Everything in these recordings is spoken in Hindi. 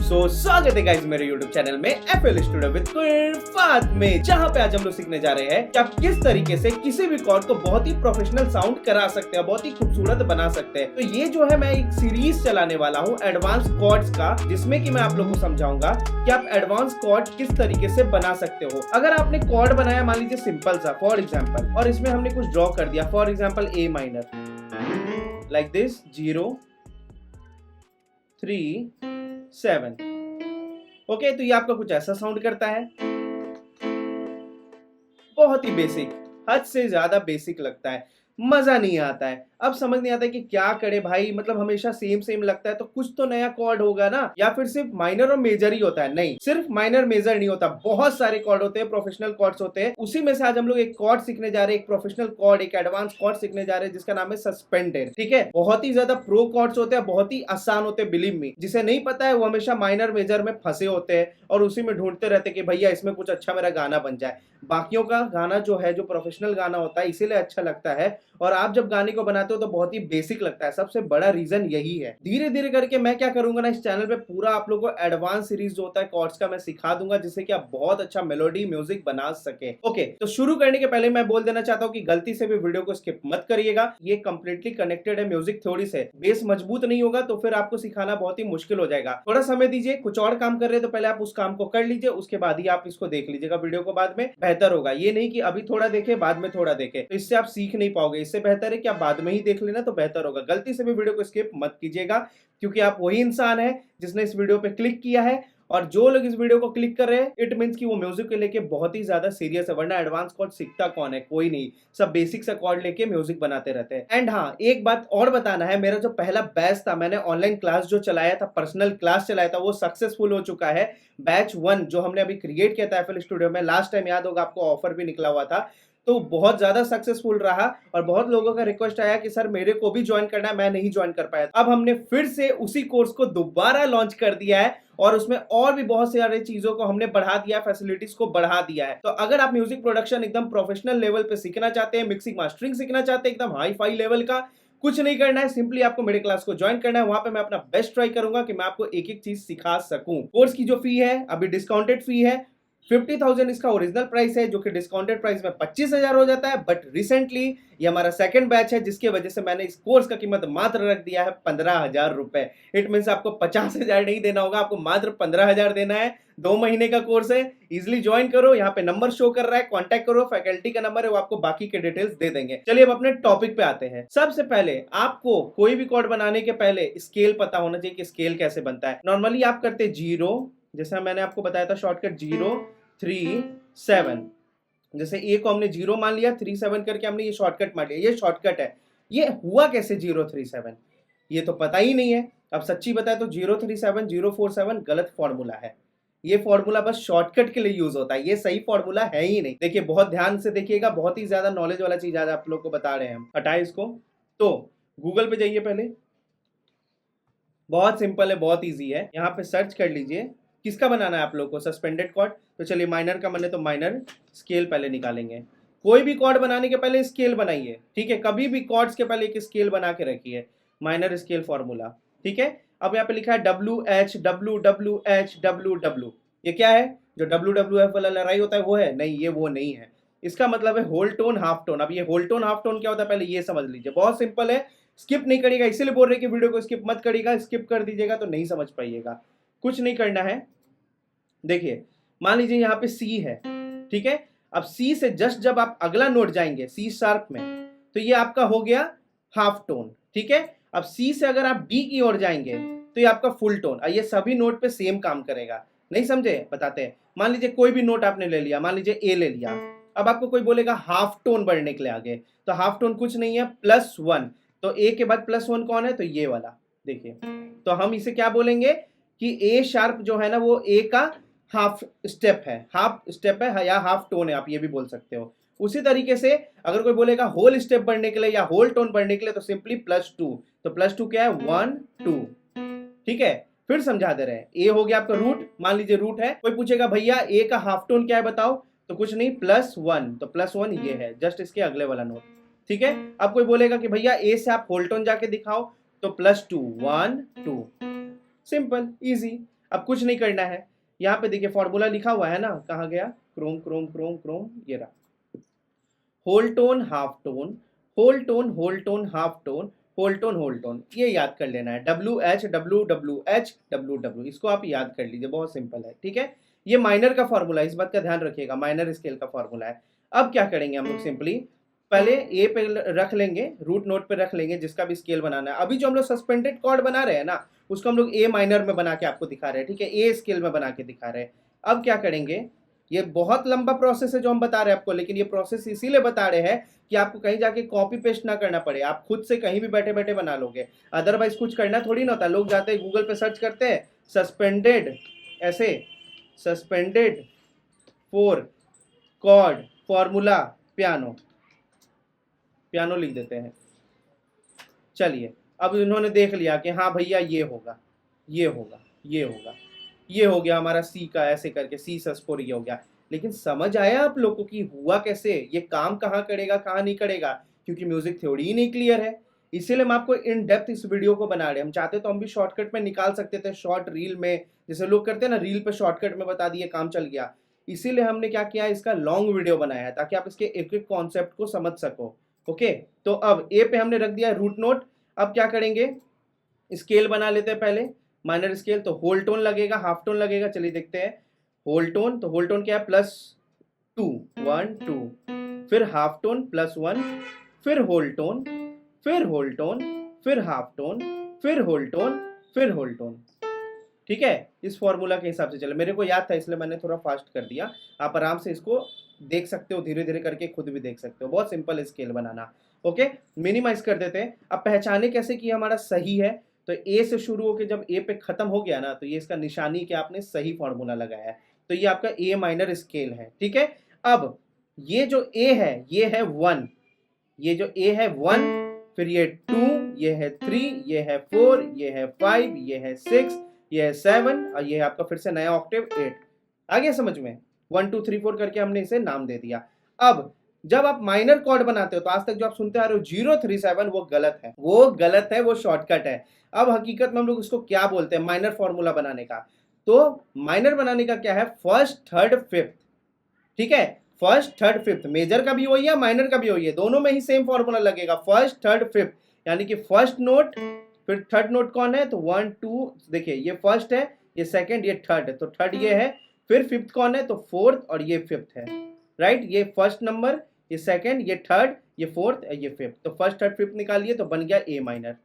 स्वागत है गाइस मेरे YouTube चैनल में FL स्टूडियो विद कुरफात में, जहां पे आज हम लोग सीखने जा रहे हैं कि आप किस तरीके से किसी भी कॉर्ड को बहुत ही प्रोफेशनल साउंड करा सकते हैं, बहुत ही खूबसूरत बना सकते हैं। तो ये जो है मैं एक सीरीज चलाने वाला हूँ एडवांस कॉर्ड्स का, जिसमें कि मैं आप लोगों को समझाऊंगा कि आप एडवांस कॉर्ड किस तरीके से बना सकते हो। अगर आपने कॉर्ड बनाया मान लीजिए सिंपल सा फॉर एग्जाम्पल, और इसमें हमने कुछ ड्रॉ कर दिया for example A minor like this 0 3 7। Okay, तो ये आपका कुछ ऐसा साउंड करता है, बहुत ही बेसिक, हद से ज्यादा बेसिक लगता है, मजा नहीं आता है। अब समझ नहीं आता है कि क्या करे भाई, मतलब हमेशा सेम सेम लगता है, तो कुछ तो नया कॉर्ड होगा ना, या फिर सिर्फ माइनर और मेजर ही होता है। नहीं, सिर्फ माइनर मेजर नहीं होता, बहुत सारे कॉर्ड होते हैं, प्रोफेशनल कॉर्ड्स होते हैं। उसी में से आज हम लोग एक कॉर्ड सीखने जा रहे हैं, एक प्रोफेशनल कॉर्ड, एक एडवांस कॉर्ड सीखने जा रहे हैं जिसका नाम है सस्पेंडेड। ठीक है, बहुत ही ज्यादा प्रो कॉर्ड्स होते हैं, बहुत ही आसान होते हैं, बिलीव मी। जिसे नहीं पता है वो हमेशा माइनर मेजर में फंसे होते हैं और उसी में ढूंढते रहते कि भैया इसमें कुछ अच्छा मेरा गाना बन जाए। बाकियों का गाना जो है, जो प्रोफेशनल गाना होता है, इसीलिए अच्छा लगता है, और आप जब गाने को बनाते हो तो बहुत ही बेसिक लगता है। सबसे बड़ा रीजन यही है। धीरे धीरे करके मैं क्या करूंगा ना, इस चैनल पे पूरा आप लोगों को एडवांस सीरीज जो होता है कॉर्ड्स का मैं सिखा दूंगा, जिससे कि आप बहुत अच्छा मेलोडी म्यूजिक बना सके। ओके, तो शुरू करने के पहले मैं बोल देना चाहता हूँ कि गलती से भी वीडियो को स्किप मत करिएगा। ये कंप्लीटली कनेक्टेड है म्यूजिक थ्योरी से। बेस मजबूत नहीं होगा तो फिर आपको सिखाना बहुत ही मुश्किल हो जाएगा। थोड़ा समय दीजिए, कुछ और काम कर रहे हैं तो पहले आप उस काम को कर लीजिए, उसके बाद ही आप इसको देख लीजिएगा वीडियो को, बाद में बेहतर होगा। ये नहीं कि अभी थोड़ा देखे बाद में थोड़ा देखे, तो इससे आप सीख नहीं पाओगे। इससे बेहतर है कि आप बाद में ही देख लेना तो बेहतर होगा। गलती से भी वीडियो को स्किप मत कीजिएगा, क्योंकि आप वही इंसान है जिसने इस वीडियो पे क्लिक किया है, और जो लोग इस वीडियो को क्लिक कर रहे हैं इट मींस कि वो म्यूजिक को लेके बहुत ही ज्यादा सीरियस है। वरना एडवांस कॉर्ड सीखता कौन है? कोई नहीं, सब बेसिक सा कॉर्ड लेके म्यूजिक बनाते रहते हैं। एंड हाँ, एक बात और बताना है, मेरा जो पहला बैच था, मैंने ऑनलाइन क्लास जो चलाया था, पर्सनल क्लास चलाया था, वो सक्सेसफुल हो चुका है। बैच 1 जो हमने अभी क्रिएट किया था FL स्टूडियो में, लास्ट टाइम याद होगा आपको ऑफर भी निकला हुआ था, तो बहुत ज्यादा सक्सेसफुल रहा और बहुत लोगों का रिक्वेस्ट आया कि सर मेरे को भी ज्वाइन करना है, मैं नहीं ज्वाइन कर पाया। अब हमने फिर से उसी कोर्स को दोबारा लॉन्च कर दिया है और उसमें और भी बहुत सारी चीजों को हमने बढ़ा दिया, फैसिलिटीज को बढ़ा दिया है। तो अगर आप म्यूजिक प्रोडक्शन एकदम प्रोफेशनल लेवल पे सीखना चाहते हैं, मिक्सिंग मास्टरिंग सीखना चाहते हैं एकदम हाई फाई लेवल का, कुछ नहीं करना है, सिंपली आपको मेरे क्लास को ज्वाइन करना है। वहां पे मैं अपना बेस्ट ट्राई करूंगा कि मैं आपको एक एक चीज सिखा सकूं। कोर्स की जो फी है अभी डिस्काउंटेड फी है, 50,000 इसका ओरिजिनल प्राइस है, जो कि डिस्काउंटेड प्राइस में 25,000 हो जाता है। बट रिसेंटली ये हमारा सेकंड बैच है, जिसकी वजह से मैंने इस कोर्स का कीमत मात्र रख दिया है 15,000 रुपए। इट मीन्स आपको 50,000 नहीं देना होगा, आपको मात्र 15,000 देना है। 2 महीने का कोर्स है, इजिली ज्वाइन करो। यहाँ पे नंबर शो कर रहा है, कॉन्टैक्ट करो, फैकल्टी का नंबर है, वो आपको बाकी के डिटेल्स दे देंगे। चलिए अब अपने टॉपिक पे आते हैं। सबसे पहले आपको कोई भी कॉर्ड बनाने के पहले स्केल पता होना चाहिए कि स्केल कैसे बनता है। नॉर्मली आप करते 0, जैसा मैंने आपको बताया था शॉर्टकट 0 3 7। जैसे ए को हमने 0 मान लिया, 3 7 करके हमने ये शॉर्टकट मान लिया। ये शॉर्टकट है। ये हुआ कैसे 0 3 7? ये तो पता ही नहीं है। अब सच्ची बताए तो 0 3 7 0 4 7 गलत फॉर्मूला है। ये फॉर्मूला बस शॉर्टकट के लिए यूज होता है, ये सही फॉर्मूला है ही नहीं। देखिए बहुत ध्यान से देखिएगा, बहुत ही ज्यादा नॉलेज वाला चीज आज आप लोग को बता रहे हैं हम। हटाए इसको, तो गूगल पे जाइए पहले, बहुत सिंपल है, बहुत ईजी है। यहाँ पे सर्च कर लीजिए किसका बनाना है आप लोग को, सस्पेंडेड कॉर्ड। तो चलिए माइनर का बने तो माइनर स्केल पहले निकालेंगे। कोई भी कॉर्ड बनाने के पहले स्केल बनाइए, ठीक है? कभी भी कॉर्ड्स के पहले एक स्केल बना के रखिए, माइनर स्केल फॉर्मूला, ठीक है? अब यहाँ पे लिखा है WH WWH WW। ये क्या है? जो WWF वाला लड़ाई होता है वो है? नहीं, ये वो नहीं है। इसका मतलब है होल टोन हाफ टोन। अब ये होल टोन हाफ टोन क्या होता है पहले ये समझ लीजिए, बहुत सिंपल है। स्किप नहीं करिएगा, इसीलिए बोल रहे कि वीडियो को स्किप मत करिएगा। स्किप कर दीजिएगा तो नहीं समझ पाइएगा। कुछ नहीं करना है। देखिए मान लीजिए यहाँ पे C है, ठीक है? अब C से जस्ट जब आप अगला नोट जाएंगे C शार्प में, तो ये आपका हो गया हाफ टोन, ठीक है? अब C से अगर आप D की ओर जाएंगे तो ये आपका फुल टोन। ये सभी नोट पे सेम काम करेगा। नहीं समझे? बताते हैं। मान लीजिए कोई भी नोट आपने ले लिया, मान लीजिए A ले लिया। अब आपको कोई बोलेगा हाफ टोन बढ़ने के लिए आगे, तो हाफ टोन कुछ नहीं है, +1। तो A के बाद +1 कौन है? तो ये वाला। देखिए, तो हम इसे क्या बोलेंगे कि A शार्प जो है ना, वो A का हाफ स्टेप है, हाफ स्टेप है या हाफ टोन है, आप ये भी बोल सकते हो। उसी तरीके से अगर कोई बोलेगा होल स्टेप बढ़ने के लिए या होल टोन बढ़ने के लिए, तो सिंपली +2। तो +2 क्या है? 1 2, ठीक है? फिर समझा दे रहे हैं। ए हो गया आपका रूट, मान लीजिए रूट है। कोई पूछेगा भैया ए का हाफ टोन क्या है बताओ, तो कुछ नहीं, +1। तो +1 ये है, जस्ट इसके अगले वाला नोट, ठीक है? अब कोई बोलेगा कि भैया ए से आप होल टोन जाके दिखाओ, तो +2 1 2, सिंपल इजी। अब कुछ नहीं करना है, यहाँ पे देखिए फॉर्मूला लिखा हुआ है ना, कहाँ गया, क्रोम क्रोम क्रोम क्रोम, ये रहा, whole tone half tone, whole tone whole tone half tone, whole tone whole tone, ये याद कर लेना है, W H W W H W W, इसको आप याद कर लीजिए, बहुत सिंपल है, ठीक है। ये माइनर का फॉर्मूला है, इस बात का ध्यान रखिएगा, माइनर स्केल का फॉर्मूला है। अब क्या करेंगे हम लोग, सिंपली पहले ए पे रख लेंगे, रूट नोट पे रख लेंगे जिसका भी स्केल बनाना है। अभी जो हम लोग सस्पेंडेड कॉर्ड बना रहे हैं ना, उसको हम लोग ए माइनर में बना के आपको दिखा रहे हैं, ठीक है, ए स्केल में बना के दिखा रहे हैं। अब क्या करेंगे, ये बहुत लंबा प्रोसेस है जो हम बता रहे हैं आपको, लेकिन ये प्रोसेस इसीलिए बता रहे हैं कि आपको कहीं जाके कॉपी पेस्ट ना करना पड़े, आप खुद से कहीं भी बैठे बैठे बना लोगे। अदरवाइज कुछ करना थोड़ी ना होता, लोग जाते हैं गूगल पे सर्च करते हैं सस्पेंडेड, ऐसे suspended four chord formula piano, piano लिख देते हैं। चलिए, अब इन्होंने देख लिया कि हाँ भैया ये होगा, ये होगा, ये होगा, ये हो गया हमारा सी का, ऐसे करके सी सस्पोर ये हो गया। लेकिन समझ आया आप लोगों को कि हुआ कैसे, ये काम कहाँ करेगा कहाँ नहीं करेगा, क्योंकि म्यूजिक थ्योरी ही नहीं क्लियर है। इसीलिए हम आपको इन डेप्थ इस वीडियो को बना रहे हैं। हम चाहते तो हम भी शॉर्टकट में निकाल सकते थे, शॉर्ट रील में, जैसे लोग करते हैं ना, रील पे शॉर्टकट में बता दिए, काम चल गया। इसीलिए हमने क्या किया, इसका लॉन्ग वीडियो बनाया है ताकि आप इसके एक एक कॉन्सेप्ट को समझ सको। ओके, तो अब ए पे हमने रख दिया रूट नोट। अब क्या करेंगे, स्केल बना लेते हैं पहले, माइनर स्केल। तो होल टोन लगेगा, हाफ टोन लगेगा, चलिए देखते हैं। होल टोन, तो होल टोन क्या है, +2 1 2, फिर हाफ टोन +1, फिर होल टोन, फिर होल टोन, फिर हाफ टोन, फिर होल टोन, फिर होल टोन, ठीक है। इस फॉर्मूला के हिसाब से चले, मेरे को याद था इसलिए मैंने थोड़ा फास्ट कर दिया। आप आराम से इसको देख सकते हो, धीरे धीरे करके खुद भी देख सकते हो, बहुत सिंपल स्केल बनाना। ओके, मिनिमाइज कर देते हैं। अब पहचाने कैसे कि हमारा सही है, तो ए से शुरू होकर जब ए पे खत्म हो गया ना, तो ये इसका निशानी कि आपने सही फॉर्मूला लगाया है, तो ये आपका ए माइनर स्केल है, ठीक है। अब ये जो ए है ये है 1, ये जो ए है 1, फिर ये 2, ये है 3, ये है 4, ये है 5, ये है 6, ये है 7, और ये है आपका फिर से नया ऑक्टेव 8। आ गया समझ में, 1 2 3 4 करके हमने इसे नाम दे दिया। अब जब आप माइनर कॉर्ड बनाते हो तो आज तक जो आप सुनते आ रहे हो 037, वो गलत है, वो गलत है, वो शॉर्टकट है। अब हकीकत में हम लोग इसको क्या बोलते हैं, माइनर फॉर्मूला बनाने का। तो माइनर बनाने का क्या है, फर्स्ट थर्ड फिफ्थ, ठीक है। फर्स्ट थर्ड फिफ्थ, मेजर का भी वही है, माइनर का भी वही है, दोनों में ही सेम फॉर्मूला लगेगा, फर्स्ट थर्ड फिफ्थ, यानी कि फर्स्ट नोट, फिर थर्ड नोट कौन है, तो 1 2, देखिए ये फर्स्ट है, ये सेकंड, ये थर्ड है, तो थर्ड ये है, फिर फिफ्थ कौन है, तो फोर्थ, और ये फिफ्थ है, राइट। ये फर्स्ट नंबर, ये सेकंड, ये थर्ड, ये फोर्थ, ये फिफ्थ, तो फर्स्ट थर्ड फिफ्थ निकालिए तो बन गया ए माइनर,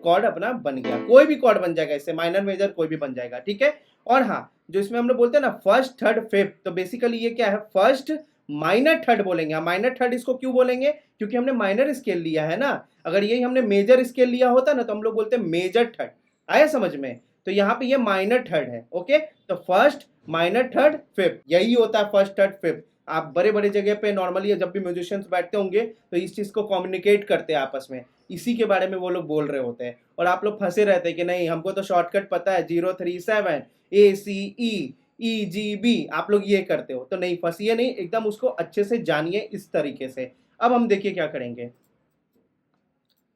कॉर्ड अपना बन गया। कोई भी कॉर्ड बन जाएगा इससे, माइनर मेजर कोई भी बन जाएगा, ठीक है। और हाँ, जो इसमें हम लोग बोलते हैं ना फर्स्ट थर्ड फिफ्थ, तो बेसिकली ये क्या है, फर्स्ट माइनर थर्ड बोलेंगे। माइनर थर्ड इसको क्यों बोलेंगे, क्योंकि हमने माइनर स्केल लिया है ना। अगर यही हमने मेजर स्केल लिया होता ना, तो हम लोग बोलते हैं मेजर थर्ड। आया समझ में, तो यहाँ पे ये माइनर थर्ड है। ओके, तो फर्स्ट माइनर थर्ड फिफ्थ, यही होता है फर्स्ट थर्ड फिफ्थ। आप बड़े बड़े जगह पे नॉर्मली जब भी म्यूजिशियंस बैठते होंगे तो इस चीज को कम्युनिकेट करते हैं आपस में, इसी के बारे में वो लोग बोल रहे होते हैं। और आप लोग फंसे रहते हैं कि नहीं हमको तो शॉर्टकट पता है, 037 ACE EGB, आप लोग ये करते हो, तो नहीं, फंसिए नहीं, एकदम उसको अच्छे से जानिए इस तरीके से। अब हम देखिए क्या करेंगे,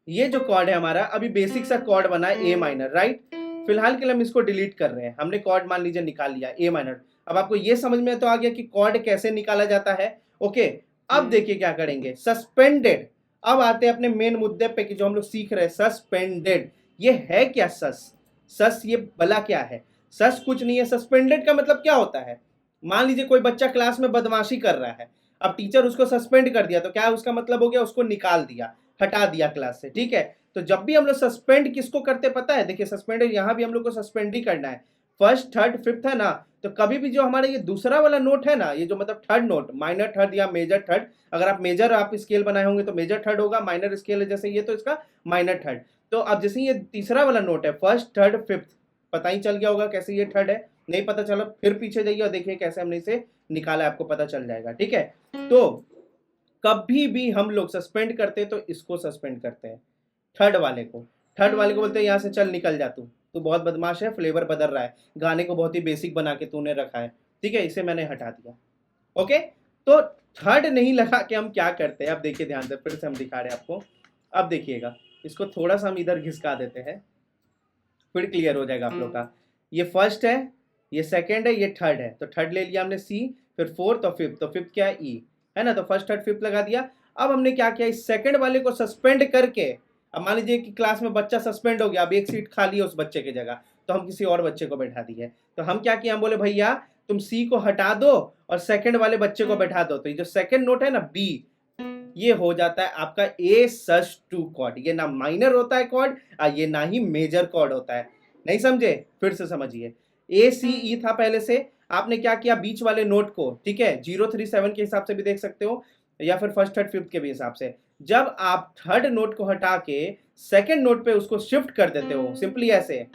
ये जो कॉर्ड है हमारा, अभी बेसिक सा कॉर्ड बना है ए माइनर, राइट। फिलहाल के लिए हम इसको डिलीट कर रहे हैं, हमने कॉर्ड मान लीजिए निकाल लिया ए माइनर। अब आपको ये समझ में तो आ गया कि कॉर्ड कैसे निकाला जाता है। ओके, अब देखिए क्या करेंगे, सस्पेंडेड। अब आते हैं अपने मेन मुद्दे पे कि जो हम लोग सीख रहे हैं, सस्पेंडेड। ये है क्या, सस ये भला क्या है, सस कुछ नहीं है। सस्पेंडेड का मतलब क्या होता है, मान लीजिए कोई बच्चा क्लास में बदमाशी कर रहा है, अब टीचर उसको सस्पेंड कर दिया, तो क्या उसका मतलब हो गया, उसको निकाल दिया, हटा दिया क्लास से, ठीक है। तो जब भी हम लोग सस्पेंड किसको करते पता है, देखिए सस्पेंड यहाँ भी हम लोग को सस्पेंड ही करना है, फर्स्ट थर्ड फिफ्थ है ना। तो कभी भी जो हमारा ये दूसरा वाला नोट है ना, ये जो मतलब थर्ड नोट, माइनर थर्ड या मेजर थर्ड, अगर आप मेजर आप स्केल बनाए होंगे तो मेजर थर्ड होगा, माइनर स्केल है जैसे ये तो इसका माइनर थर्ड। तो अब जैसे ये तीसरा वाला नोट है, फर्स्ट थर्ड फिफ्थ, पता ही चल गया होगा कैसे ये थर्ड है, नहीं पता चला फिर पीछे जाइए और देखिए कैसे हमने इसे निकाला, आपको पता चल जाएगा, ठीक है। तो कभी भी हम लोग सस्पेंड करते हैं तो इसको सस्पेंड करते हैं, थर्ड वाले को। थर्ड वाले को बोलते हैं यहाँ से चल निकल जा, तू बहुत बदमाश है, फ्लेवर बदल रहा है, गाने को बहुत ही बेसिक बना के तूने रखा है, ठीक है, इसे मैंने हटा दिया। ओके, तो थर्ड नहीं लगा के हम क्या करते हैं, अब देखिए ध्यान से, फिर से हम दिखा रहे हैं आपको। अब देखिएगा, इसको थोड़ा सा हम इधर घिसका देते हैं, फिर क्लियर हो जाएगा आप लोग का। ये फर्स्ट है, ये सेकंड है, ये थर्ड है, तो थर्ड ले लिया हमने सी, फिर फोर्थ और फिफ्थ, तो फिफ्थ क्या है ई, है ना, तो फर्स्ट थर्ड फिफ्थ लगा दिया। अब हमने क्या किया, इस सेकंड वाले को सस्पेंड करके, अब मान लीजिए कि क्लास में बच्चा सस्पेंड हो गया, अब एक सीट खाली है उस बच्चे की जगह, तो हम किसी और बच्चे को बैठा दिए, तो हम क्या किया, हम बोले भैया तुम सी को हटा दो और सेकंड वाले बच्चे को बैठा दो, तो ये जो सेकंड नोट है ना बी, ये हो जाता है आपका ए सस टू कॉर्ड। ये ना माइनर होता है कॉर्ड, ये ना ही मेजर कॉर्ड होता है। नहीं समझे, फिर से समझिए। ए सी ई था पहले से, आपने क्या किया, बीच वाले नोट को, ठीक है, 037 के हिसाब से भी देख सकते हो या फिर फर्स्ट थर्ड फिफ्थ के भी हिसाब से, जब आप थर्ड नोट को हटा के सेकंड नोट पे उसको शिफ्ट कर देते हो, सिंपली ऐसे,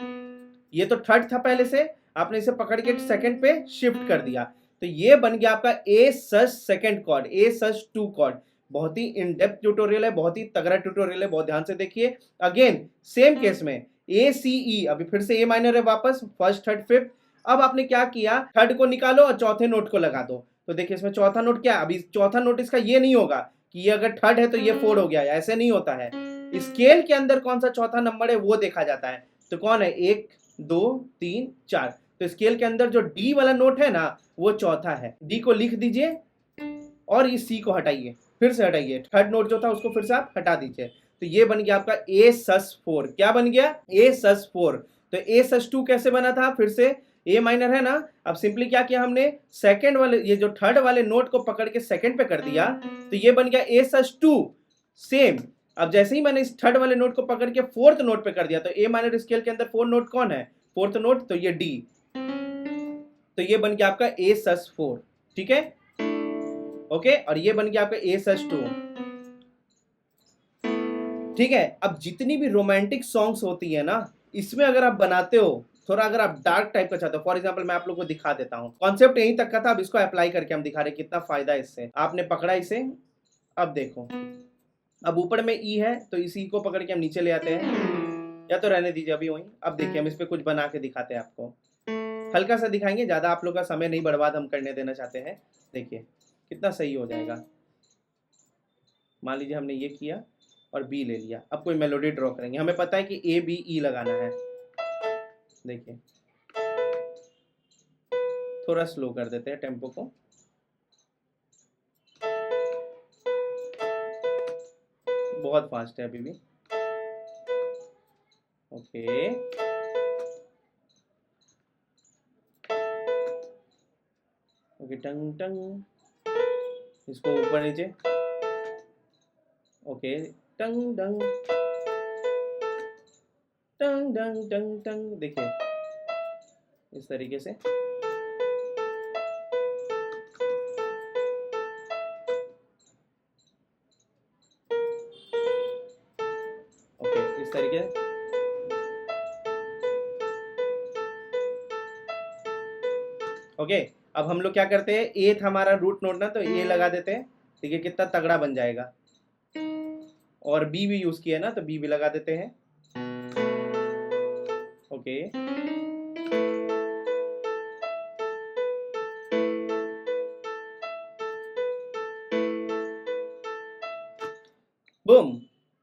ये तो थर्ड था पहले से, आपने इसे पकड़ के सेकंड पे शिफ्ट कर दिया, तो ये बन गया आपका ए सस second cord, A sauce to cord. बहुत ही इन डेप्थ ट्यूटोरियल है, बहुत ही तगड़ा ट्यूटोरियल है, बहुत ध्यान से देखिए। अगेन सेम केस में ए सी ई, अभी फिर से ए माइनर है वापस, फर्स्ट थर्ड फिफ्थ। अब आपने क्या किया, थर्ड को निकालो और चौथे नोट को लगा दो, तो देखिए इसमें चौथा नोट क्या, अभी चौथा नोट इसका ये नहीं होगा कि ये अगर थर्ड है तो ये फोर हो गया, ऐसे नहीं होता है। स्केल के अंदर कौन सा चौथा नंबर है वो देखा जाता है, तो कौन है, 1 2 3 4, तो स्केल के अंदर जो डी वाला नोट है ना वो चौथा है। डी को लिख दीजिए और इस सी को हटाइए, फिर से हटाइए, थर्ड नोट जो था उसको फिर से आप हटा दीजिए, तो ये बन गया आपका ए सस फोर। क्या बन गया, ए सस फोर। तो ए सस टू कैसे बना था, फिर से ए माइनर है ना, अब सिंपली क्या किया हमने, सेकंड वाले, ये जो थर्ड वाले नोट को पकड़ के सेकंड पे कर दिया, तो ये बन गया ए सस टू। सेम, अब जैसे ही मैंने इस थर्ड वाले नोट को पकड़ के फोर्थ नोट पे कर दिया, तो ए माइनर स्केल के अंदर फोर्थ नोट कौन है, फोर्थ नोट, तो ये डी, तो ये बन गया आपका ए सस फोर, ठीक है, ओके, और ये बन गया आपका ए सस टू, ठीक है। अब जितनी भी रोमांटिक सॉन्ग्स होती है ना, इसमें अगर आप बनाते हो, थोड़ा अगर आप डार्क टाइप का चाहते हो, फॉर एग्जांपल मैं आप लोगों को दिखा देता हूं, कॉन्सेप्ट यहीं तक का था, अब इसको अप्लाई करके हम दिखा रहे हैं कितना फायदा है इससे। आपने पकड़ा इसे, अब देखो, अब ऊपर में ई है, तो इसी को पकड़ के हम नीचे ले आते हैं, या तो रहने दीजिए अभी वहीं। अब देखिए हम इस पे कुछ बना के दिखाते हैं आपको, हल्का सा दिखाएंगे, ज्यादा आप लोग का समय नहीं बर्बाद हम करने देना चाहते हैं। देखिए कितना सही हो जाएगा। मान लीजिए हमने ये किया और बी ले लिया, अब कोई मेलोडी ड्रॉ करेंगे, हमें पता है कि ए बी ई लगाना है। देखिए थोड़ा स्लो कर देते हैं टेम्पो को, बहुत फास्ट है अभी भी, ओके, ओके, टंग टंग, इसको ऊपर नीचे, ओके, टंग टंग टंग टंग टंग टंग, देखिए इस तरीके से, ओके, इस तरीके से, ओके। अब हम लोग क्या करते हैं, ए था हमारा रूट नोट ना, तो ए लगा देते हैं, देखिए कितना तगड़ा बन जाएगा। और बी भी यूज किया ना, तो बी भी लगा देते हैं, ओके, बूम।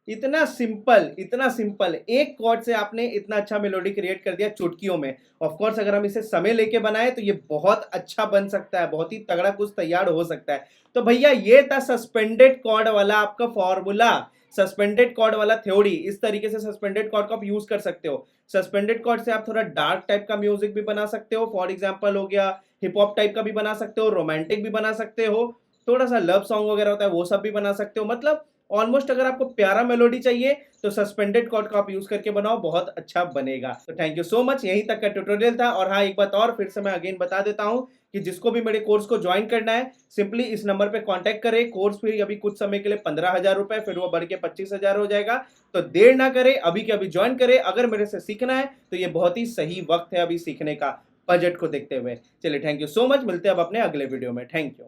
इतना सिंपल, इतना सिंपल, एक कॉर्ड से आपने इतना अच्छा मेलोडी क्रिएट कर दिया चुटकियों में। ऑफ कोर्स अगर हम इसे समय लेके बनाए तो ये बहुत अच्छा बन सकता है, बहुत ही तगड़ा कुछ तैयार हो सकता है। तो भैया ये था सस्पेंडेड कॉर्ड वाला आपका फॉर्मूला, सस्पेंडेड कॉर्ड वाला थ्योरी। इस तरीके से सस्पेंडेड कॉर्ड को आप यूज कर सकते हो। सस्पेंडेड कॉर्ड से आप थोड़ा डार्क टाइप का म्यूजिक भी बना सकते हो, फॉर एग्जाम्पल हो गया हिप हॉप टाइप का भी बना सकते हो, रोमांटिक भी बना सकते हो, थोड़ा सा लव सॉन्ग वगैरह होता है वो सब भी बना सकते हो। मतलब ऑलमोस्ट अगर आपको प्यारा मेलोडी चाहिए तो सस्पेंडेड कॉर्ड का आप यूज करके बनाओ, बहुत अच्छा बनेगा। तो थैंक यू सो मच, यहीं तक का ट्यूटोरियल था। और हाँ, एक बात और फिर से मैं अगेन बता देता हूं कि जिसको भी मेरे कोर्स को ज्वाइन करना है, सिंपली इस नंबर पे कांटेक्ट करें। कोर्स फी अभी कुछ समय के लिए 15,000 रुपए, फिर वो बढ़ के 25,000 हो जाएगा। तो देर ना करें, अभी के अभी ज्वाइन करें। अगर मेरे से सीखना है तो ये बहुत ही सही वक्त है अभी सीखने का, बजट को देखते हुए। चलिए थैंक यू सो मच, मिलते हैं अब अपने अगले वीडियो में। Thank you.